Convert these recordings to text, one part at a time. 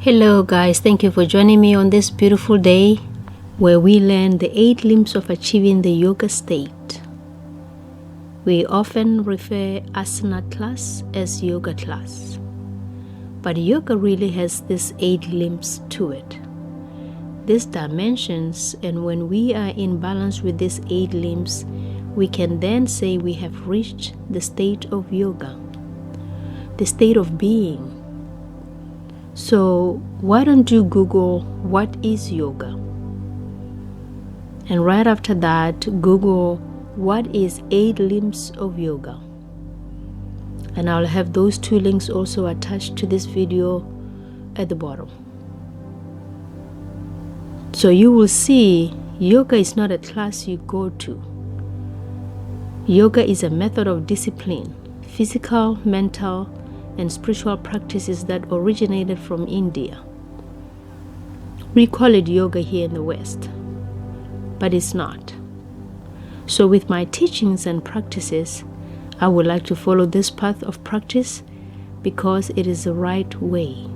Hello guys, thank you for joining me on this beautiful day where we learn the 8 limbs of achieving the yoga state. We often refer asana class as yoga class, but yoga really has these 8 limbs to it. These dimensions, and when we are in balance with these 8 limbs, we can then say we have reached the state of yoga, the state of being. So why don't you Google what is yoga? And right after that, Google what is 8 limbs of yoga. And I'll have those 2 links also attached to this video at the bottom. So you will see yoga is not a class you go to. Yoga is a method of discipline, physical, mental, and spiritual practices that originated from India. We call it yoga here in the West, but it's not. So with my teachings and practices, I would like to follow this path of practice because it is the right way.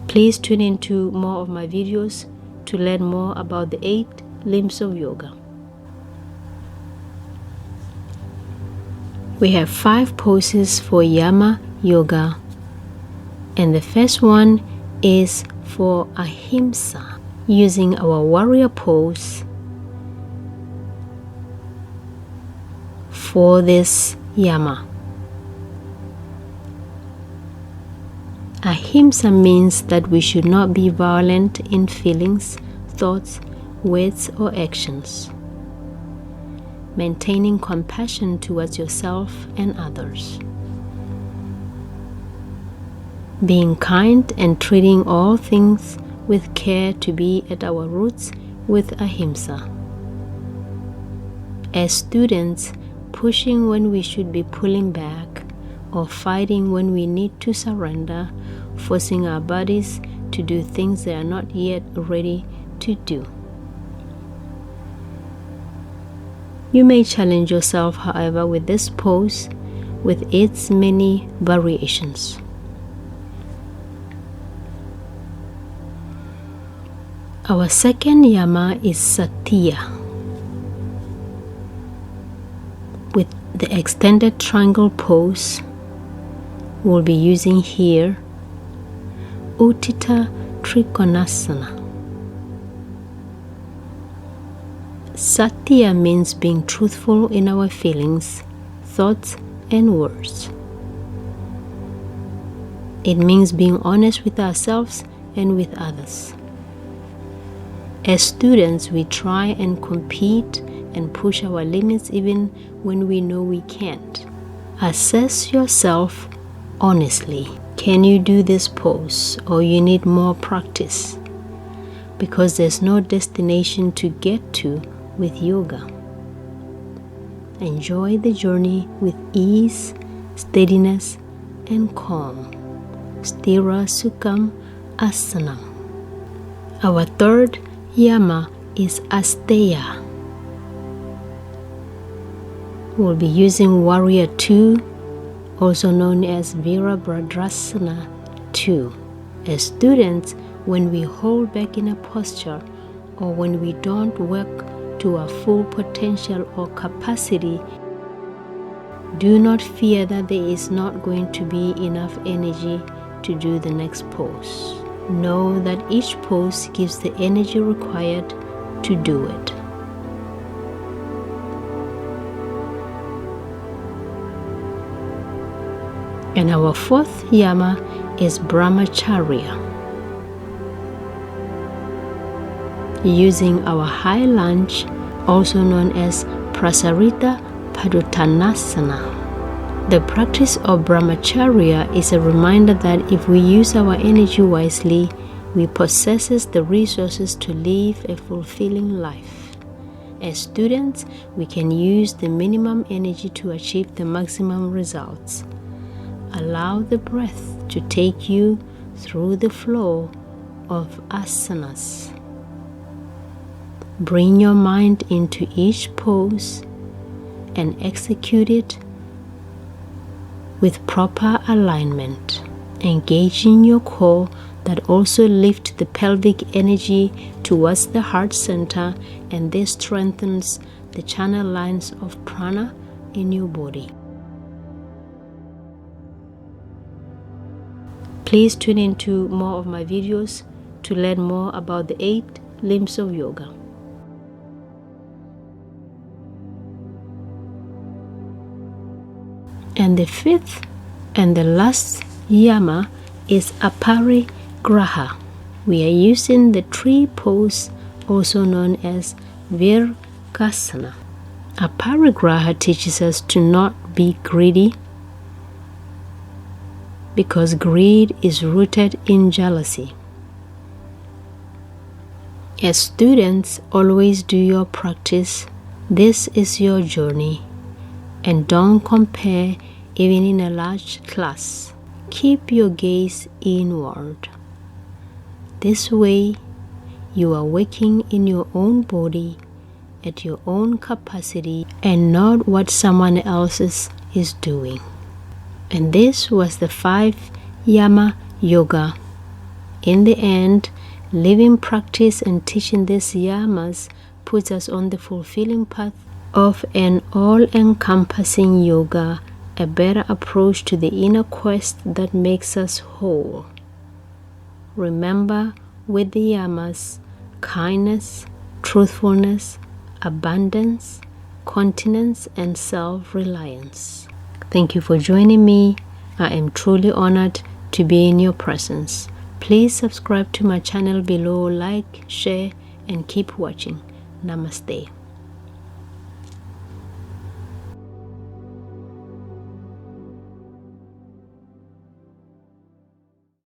Please tune into more of my videos to learn more about the 8 limbs of yoga. We have 5 poses for Yama yoga, and the first one is for ahimsa, using our warrior pose for this Yama. Ahimsa means that we should not be violent in feelings, thoughts, words, or actions, maintaining compassion towards yourself and others, being kind and treating all things with care to be at our roots with ahimsa. As students, pushing when we should be pulling back, or fighting when we need to surrender, forcing our bodies to do things they are not yet ready to do. You may challenge yourself, however, with this pose with its many variations. Our second Yama is Satya, with the extended triangle pose. We'll be using here Uttita Trikonasana. Satya means being truthful in our feelings, thoughts, and words. It means being honest with ourselves and with others. As students, we try and compete and push our limits even when we know we can't. Assess yourself honestly. Can you do this pose, or you need more practice? Because there's no destination to get to with yoga. Enjoy the journey with ease, steadiness, and calm. Sthira Sukham Asanam. Our third Yama is Asteya. We'll be using Warrior 2, also known as Virabhadrasana 2. As students, when we hold back in a posture, or when we don't work to our full potential or capacity, do not fear that there is not going to be enough energy to do the next pose. Know that each pose gives the energy required to do it. And our fourth Yama is Brahmacharya. Using our high lunge, also known as Prasarita Padottanasana. The practice of Brahmacharya is a reminder that if we use our energy wisely, we possess the resources to live a fulfilling life. As students, we can use the minimum energy to achieve the maximum results. Allow the breath to take you through the flow of asanas. Bring your mind into each pose and execute it with proper alignment, engaging your core that also lift the pelvic energy towards the heart center, and this strengthens the channel lines of prana in your body. Please tune into more of my videos to learn more about the 8 limbs of yoga. And the 5th and the last yama is aparigraha. We are using the tree pose, also known as virgasana. Aparigraha teaches us to not be greedy, because greed is rooted in jealousy. As students, always do your practice. This is your journey, and don't compare even in a large class. Keep your gaze inward. This way, you are working in your own body at your own capacity and not what someone else is doing. And this was the 5 Yama Yoga. In the end, living practice and teaching these yamas puts us on the fulfilling path of an all-encompassing yoga, a better approach to the inner quest that makes us whole. Remember, with the yamas, kindness, truthfulness, abundance, continence, and self-reliance. Thank you for joining me. I am truly honored to be in your presence. Please subscribe to my channel below, like, share, and keep watching. Namaste.